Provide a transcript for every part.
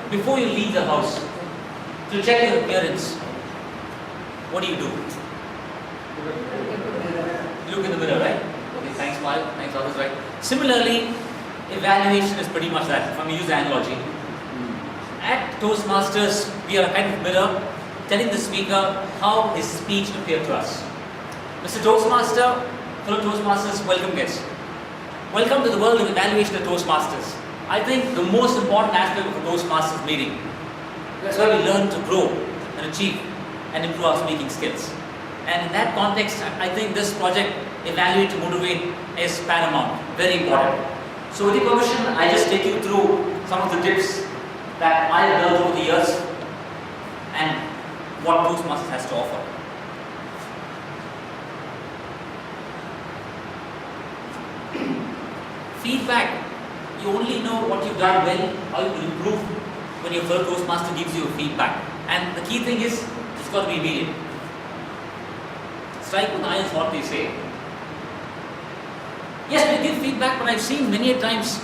before you leave the house, to check your appearance, what do? Look in the mirror, right? Okay, thanks, smile, thanks, others, right? Similarly, evaluation is pretty much that. If I may use the analogy, at Toastmasters, we are a kind of mirror telling the speaker how his speech appeared to us. Mr. Toastmaster, fellow Toastmasters, welcome guests. Welcome to the world of evaluation at Toastmasters. I think the most important aspect of a Toastmasters meeting, that's where we learn to grow and achieve and improve our speaking skills. And in that context, I think this project, Evaluate to Motivate, is paramount, very important. So with your permission, I just take you through some of the tips that I have learned over the years and what Toastmasters has to offer. Feedback. You only know what you've done well, how you can improve when your fellow Toastmaster gives you feedback. And the key thing is, it's got to be immediate. Strike with iron is what they say. Yes, we give feedback, but I've seen many a times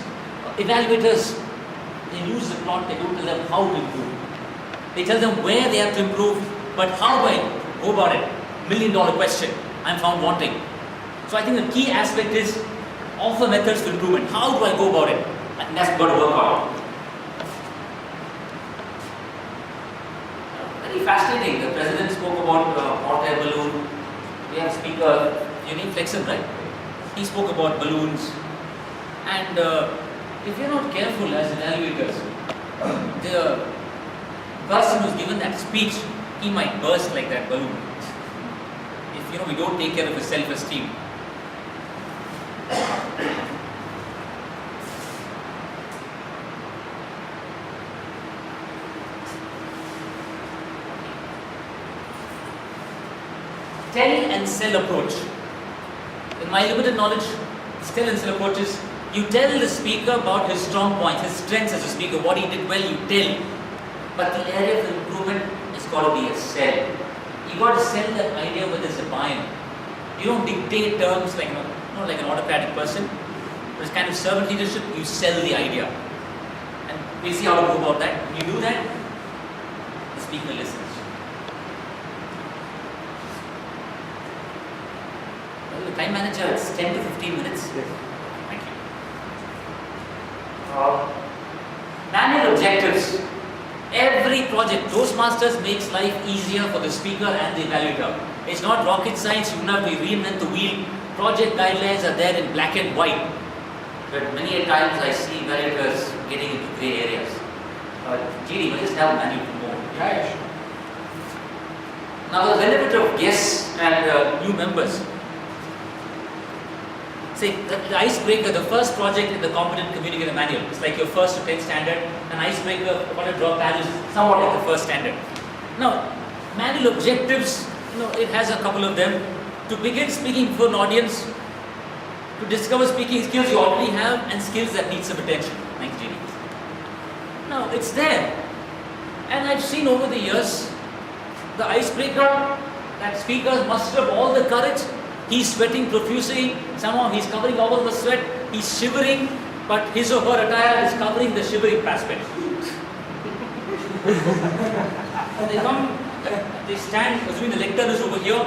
evaluators, they lose the plot, they don't tell them how to improve. They tell them where they have to improve, but how do I go about it? $1 million question, I'm found wanting. So I think the key aspect is offer methods for improvement. How do I go about it? And that's got to work out. Very fascinating. The president spoke about hot air balloon. We have a speaker, your name Flexen, right? He spoke about balloons. And if you're not careful as evaluators, the person who's given that speech, he might burst like that balloon. If we don't take care of his self-esteem. Tell and sell approach. In my limited knowledge, this tell and sell approach is you tell the speaker about his strong points, his strengths as a speaker, what he did well, you tell. But the area of improvement has got to be a sell. You got to sell that idea whether it's a buy-in. You don't dictate terms like not like an autocratic person, but it's kind of servant leadership. You sell the idea, and we'll see how to go about that. When you do that, the speaker listens. Well, the time manager, it's 10 to 15 minutes. Yes. Thank you. Manual objectives. Every project, Toastmasters makes life easier for the speaker and the evaluator. It's not rocket science, you don't have to reinvent the wheel. Project guidelines are there in black and white. But many a times I see evaluators getting into grey areas. GD, we just have a manual to more. Right. Now the benefit of guests and new members. Say, the icebreaker, the first project in the Competent Communicator Manual. It's like your first to 10th standard. An icebreaker, what a drop paddle is somewhat like the first standard. Now, manual objectives, it has a couple of them. To begin speaking before an audience, to discover speaking skills you already have and skills that need some attention. Thanks, JD. Now, it's there. And I've seen over the years, the icebreaker, that speakers muster up all the courage. He's sweating profusely, somehow he's covering all the sweat, he's shivering, but his or her attire is covering the shivering aspect. They come, they stand, assuming the lectern is over here,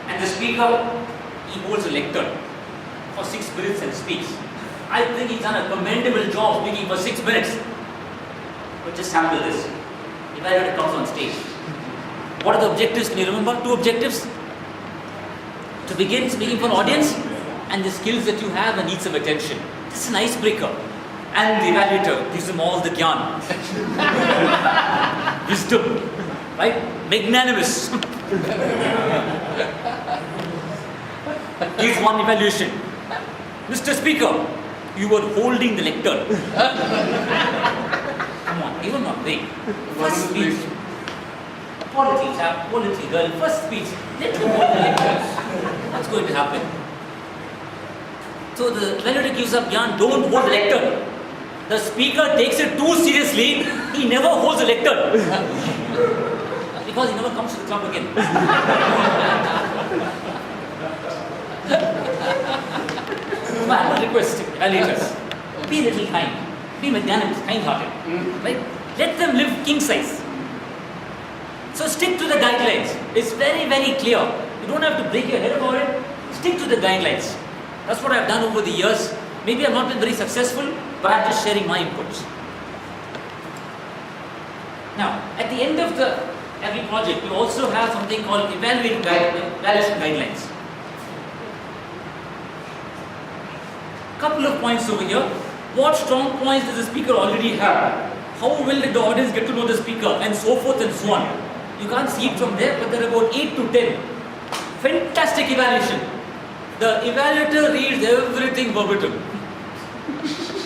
and the speaker, he holds a lectern for 6 minutes and speaks. I think he's done a commendable job speaking for 6 minutes. But just sample this. Evaluator comes on stage. What are the objectives? Can you remember? 2 objectives. To begin speaking for an audience and the skills that you have and need some attention. This is an icebreaker. And the evaluator gives them all the gyan. Wisdom. Right? Magnanimous. Here's one evaluation. Mr. Speaker, you were holding the lectern. Come on, even not big. First speech. Quality chap, quality girl, first speech. Let him hold the lectern. What's going to happen? So the evaluator gives up yarn, don't hold the lectern. The speaker takes it too seriously, he never holds the lectern. Because he never comes to the club again. So I would request evaluators, be a little kind, be magnanimous, kind-hearted. Right? Let them live king size. So stick to the guidelines. It's very, very clear. You don't have to break your head about it. Stick to the guidelines. That's what I've done over the years. Maybe I've not been very successful, but I'm just sharing my inputs. Now, at the end of every project, you also have something called evaluation guidelines. Couple of points over here. What strong points does the speaker already have? How well did the audience get to know the speaker? And so forth and so on. You can't see it from there, but there are about 8 to 10. Fantastic evaluation. The evaluator reads everything verbatim.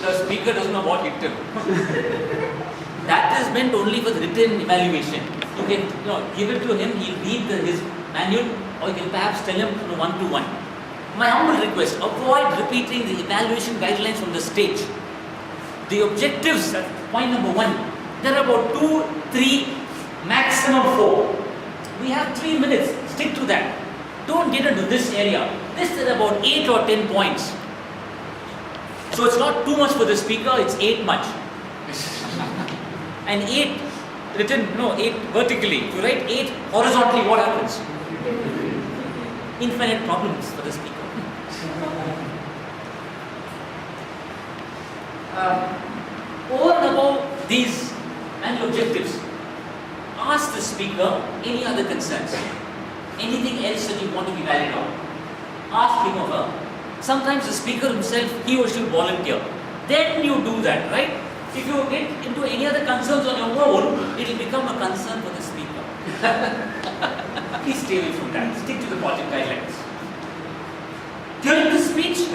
The speaker doesn't know what hit him. That is meant only for the written evaluation. You can give it to him, he'll read his manual, or you can perhaps tell him one-to-one. My humble request, avoid repeating the evaluation guidelines from the stage. The objectives, point number 1, there are about 2, 3, maximum 4. We have 3 minutes, stick to that. Don't get into this area. This is about 8 or 10 points. So it's not too much for the speaker, it's 8 much. And 8 written, 8 vertically. If you write 8 horizontally, what happens? Infinite problems for the speaker. Over and above these annual objectives, ask the speaker any other concerns. Anything else that you want to be valid on. Ask him or her. Sometimes the speaker himself, he or she will volunteer. Then you do that, right? If you get into any other concerns on your own, it will become a concern for the speaker. Please stay away from that. Stick to the project guidelines. During the speech,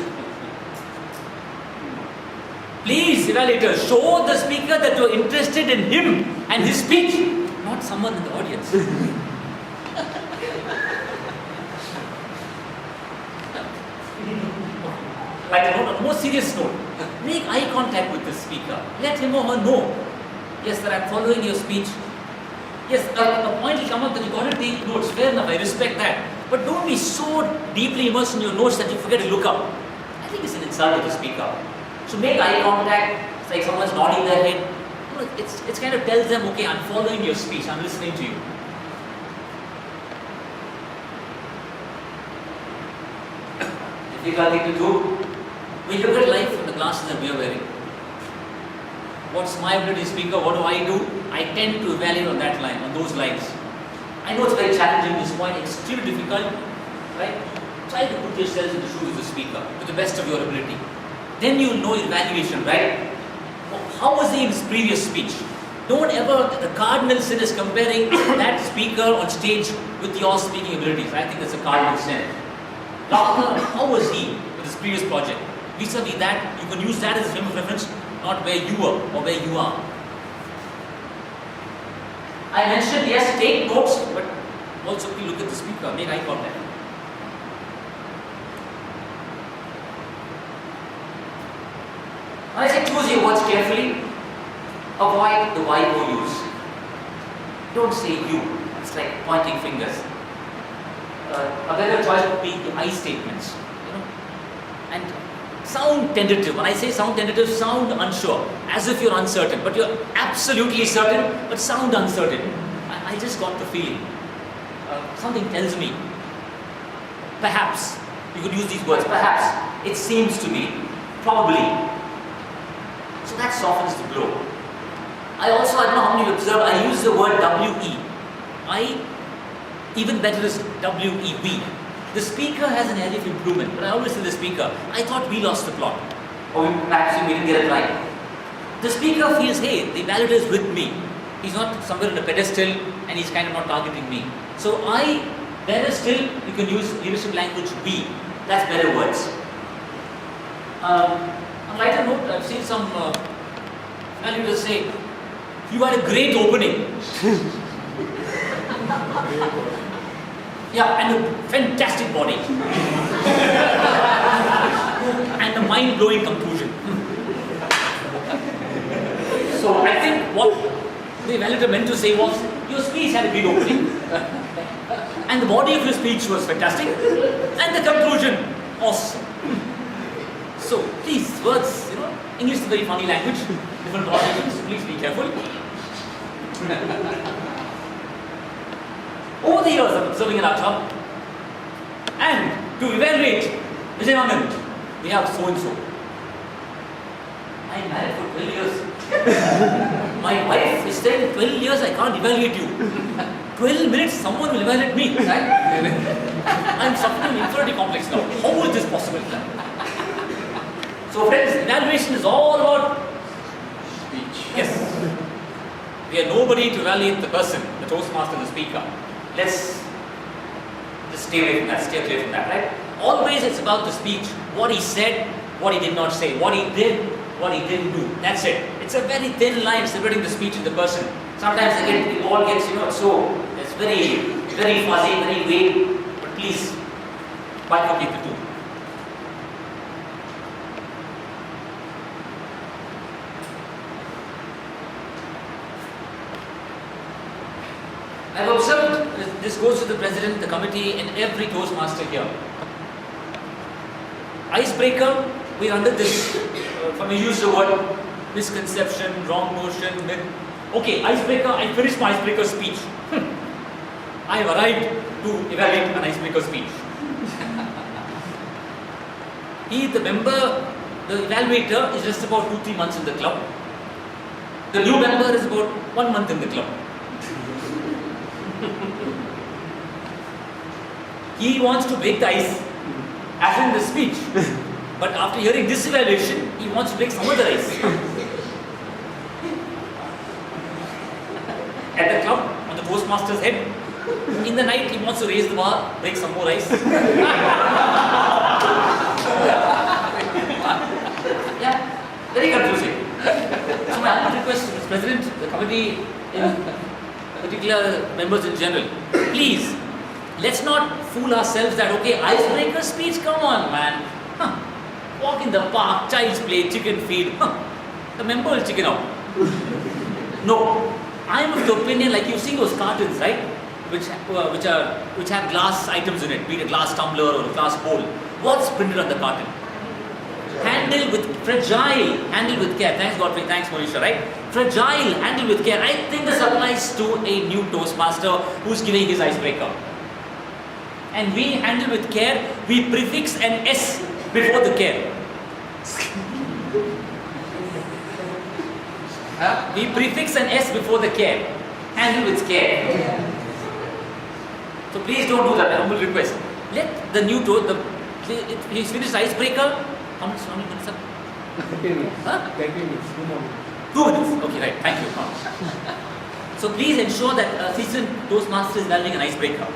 please, evaluators, show the speaker that you are interested in him and his speech, not someone in the audience. Like on a more serious note, make eye contact with the speaker. Let him or her know, yes, that I'm following your speech. Yes, a point will come up that you got to take notes. Fair enough, I respect that. But don't be so deeply immersed in your notes that you forget to look up. I think it's an insult to the speaker. So make eye contact. It's like someone's nodding their head. It's kind of tells them, okay, I'm following your speech. I'm listening to you. Difficult thing to do. We look at life from the glasses that we are wearing. What's my ability speaker? What do? I tend to evaluate on that line, on those lines. I know it's very challenging, this point, extremely difficult, right? Try to put yourself in the shoes of the speaker to the best of your ability. Then you'll know evaluation, right? How was he in his previous speech? Don't ever, the cardinal sin is comparing that speaker on stage with your speaking abilities. I think that's a cardinal sin. Rather, how was he with his previous project? Vis-a-vis that, you can use that as a frame of reference, not where you were or where you are. I mentioned, yes, take notes, but also please look at the speaker, make eye contact. When I say choose your words carefully, avoid the YOUs. Don't say you, it's like pointing fingers. A better choice would be the I statements, and sound tentative. When I say sound tentative, sound unsure, as if you're uncertain, but you're absolutely certain, but sound uncertain. I just got the feeling. Something tells me. Perhaps, you could use these words, perhaps, it seems to be, probably. So that softens the blow. I don't know how many you observe, I use the word WE. Even better is WEV. The speaker has an area of improvement, but I always tell the speaker, I thought we lost the plot. Or perhaps we didn't get it right. The speaker feels, hey, the evaluator is with me. He's not somewhere on a pedestal and he's kind of not targeting me. So better still, you can use leadership language we. That's better words. On a lighter note, I've seen some evaluators say, you had a great opening. Yeah, and a fantastic body. And a mind-blowing conclusion. So I think what the evaluator meant to say was, your speech had a great opening. And the body of your speech was fantastic. And the conclusion, awesome. So please, words, English is a very funny language. Different audiences, please be careful. Over the years, I'm observing in our club, and to evaluate Vijay Anand, we have so and so. I'm married for 12 years. My wife is saying 12 years I can't evaluate you. 12 minutes someone will evaluate me. Right? I'm suffering inferiority complex now. How is this possible? So friends, evaluation is all about speech. Yes. We are nobody to evaluate the person, the Toastmaster, the speaker. Let's just stay away from that, stay clear from that, right? Always it's about the speech, what he said, what he did not say, what he did, what he didn't do. That's it. It's a very thin line separating the speech and the person. Sometimes again, it all gets, it's very, very fuzzy, very vague. But please, bifurcate the two. I've observed, this goes to the president, the committee, and every Toastmaster here. Icebreaker, we're under this, when we use the word misconception, wrong notion, myth. Okay, icebreaker, I finished my icebreaker speech. I have arrived to evaluate an icebreaker speech. The member, the evaluator is just about 2-3 months in the club. The new member is about 1 month in the club. He wants to break the ice, as in the speech. But after hearing this evaluation, he wants to break some other ice. At the club, on the Toastmaster's head, in the night he wants to raise the bar, break some more ice. Yeah, very confusing. So my humble request to Mr. President, the committee, in particular members in general, please, let's not fool ourselves that, okay, icebreaker speech, come on man. Walk in the park, child's play, chicken feed. The member will chicken out. No, I am of the opinion, like you've seen those cartons, right? Which have glass items in it, be it a glass tumbler or a glass bowl. What's printed on the carton? Handle with fragile, handle with care. Thanks Godfrey, thanks Manisha, right? Fragile, handle with care. I think this applies to a new Toastmaster who's giving his icebreaker. And we handle with care, we prefix an S before the care. We prefix an S before the care. Handle with care. So please don't do that, humble request. Let the new he's finished icebreaker. How many minutes? 15 minutes. Huh? 20 minutes. 2 more minutes. 2 minutes. Okay, right. Thank you. So please ensure that a seasoned Toastmaster is valuing an icebreaker.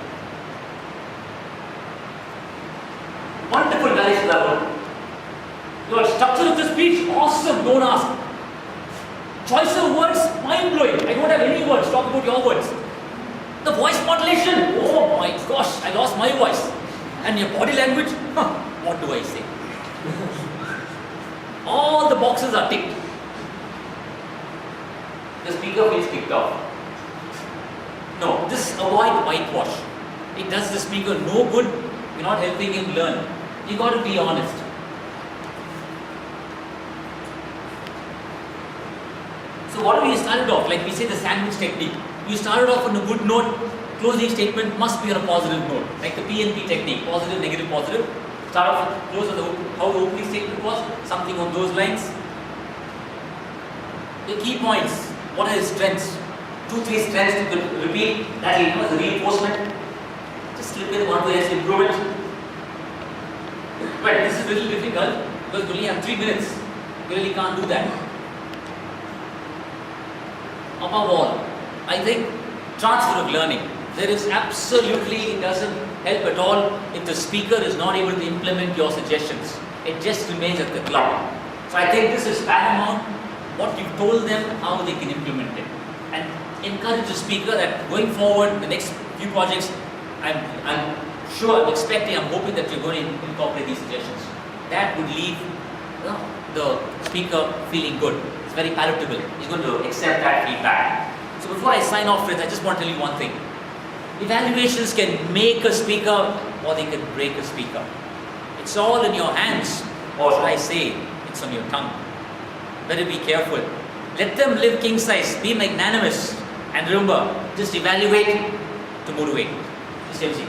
Wonderful valuation level. Your structure of the speech, awesome. Don't ask. Choice of words, mind blowing. I don't have any words. Talk about your words. The voice modulation. Oh my gosh, I lost my voice. And your body language. What do I say? All the boxes are ticked. The speaker feels kicked off. No, this avoid whitewash. It does the speaker no good. You're not helping him learn. You got to be honest. So what have we started off? Like we say the sandwich technique. You started off on a good note. Closing statement must be on a positive note. Like the PNP technique. Positive, negative, positive. Start off with close of how the opening statement was. Something on those lines. The key points. What are his strengths? 2-3 strengths you could repeat. That is a reinforcement. Just slip in 1 way as improvement. But this is a little difficult because we only have 3 minutes. We really can't do that. Above all, I think transfer of learning. There is absolutely, it doesn't help at all if the speaker is not able to implement your suggestions. It just remains at the club. So I think this is paramount. What you told them, how they can implement it. And encourage the speaker that going forward, the next few projects, I'm sure, I'm expecting, I'm hoping that you're going to incorporate these suggestions. That would leave the speaker feeling good. It's very palatable. He's going to accept that feedback. So before I sign off, friends, I just want to tell you one thing. Evaluations can make a speaker or they can break a speaker. It's all in your hands, or should I say, it's on your tongue. Better be careful. Let them live king size. Be magnanimous. And remember, just evaluate to motivate. Just everything.